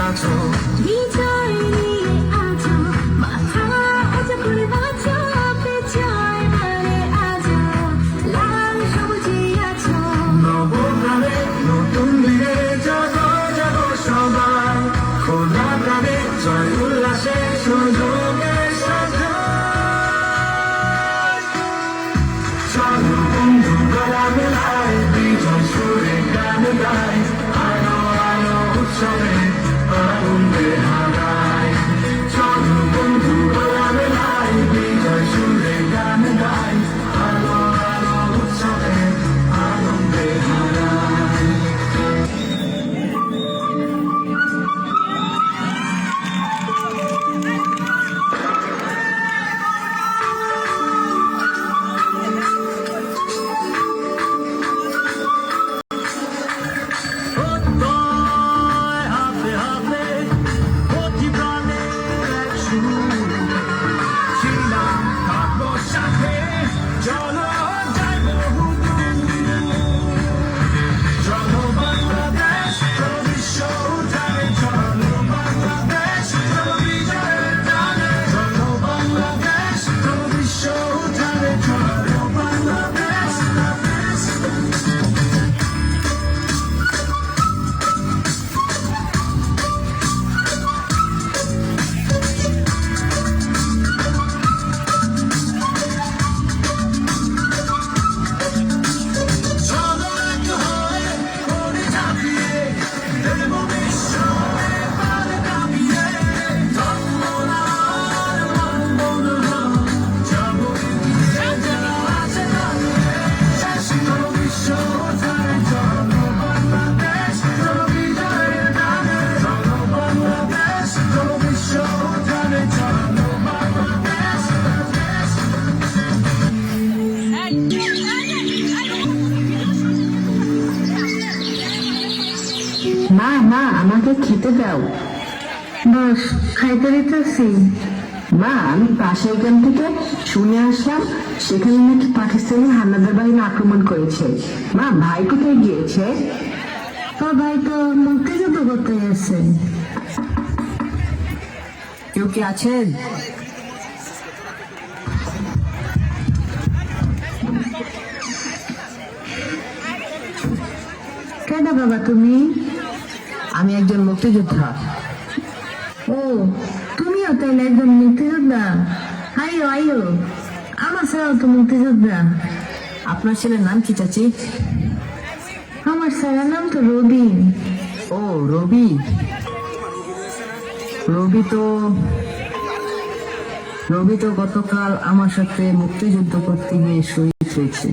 আছো, বিজয় নিয়ে আছো, মাথা উঁচু করে বাঁচো, বিজয় মানে আছো, লাল সবুজে আছো। নবগ্রামে নতুন দিনে জাগো জাগো সবাই, খোলা প্রাণে জয় উল্লাসে সুযোগের সাথে। চলো বন্ধু গলা মেলায়, বিজয় সুরে গান গায়, আলো আলো উৎসবে আনন্দে হারায়। চলো বন্ধু গলা মেলায়, বিজয় সুরে গান গায়, আলো আলো উৎসবে আনন্দে হারায়। হাতে হাতে প্রতি প্রাণের এক সুর, ছিলাম থাকবো সাথে, চলো যাই বহুদূর। চলো বাংলাদেশ, চলো বিশ্ব উঠানে, চলো বাংলাদেশ, চলো বিজয়ের টানে। চলো বাংলাদেশ, চলো বিশ্ব উঠানে, চলো বাংলাদেশ। চলো এক হয়ে করে ঝাঁপিয়ে দেব বিশ্বরে পার কাঁপিয়ে। তৎপরার বন্ধুরা যাবো এগিয়ে, যারা আছে দাঁড়িয়ে। চলো বিশ্ব উঠানে, চলো বাংলাদেশ, চলো বিজয়ের টানে। চলো বাংলাদেশ, চলো বিশ্ব উঠানে, চলো বাংলাদেশ। মা মা আমাকে খেতে দাও। বস, খাইতে দিতেছি। মা আমি পাশের গ্রাম থেকে শুনে আসলাম সেখানে নাকি পাকিস্তানি হানাদার বাহিনী আক্রমণ করেছে। মা ভাই কোথায় গিয়েছে? তোর ভাই তো মুক্তিযুদ্ধ করতে গেছে। কেউ কি আছেন? কেন বাবা তুমি? আমি একজন মুক্তিযোদ্ধা। ও, তুমিও তাইলে একজন মুক্তিযোদ্ধা? আইও আইও, আমার ছেলেও তো মুক্তিযোদ্ধা। আপনার ছেলের নাম কি চাচি? আমার ছেলের নাম তো রবি। ও রবি। রবি তো গতকাল আমার সাথে মুক্তিযুদ্ধ করতে গিয়ে শহীদ হয়েছে।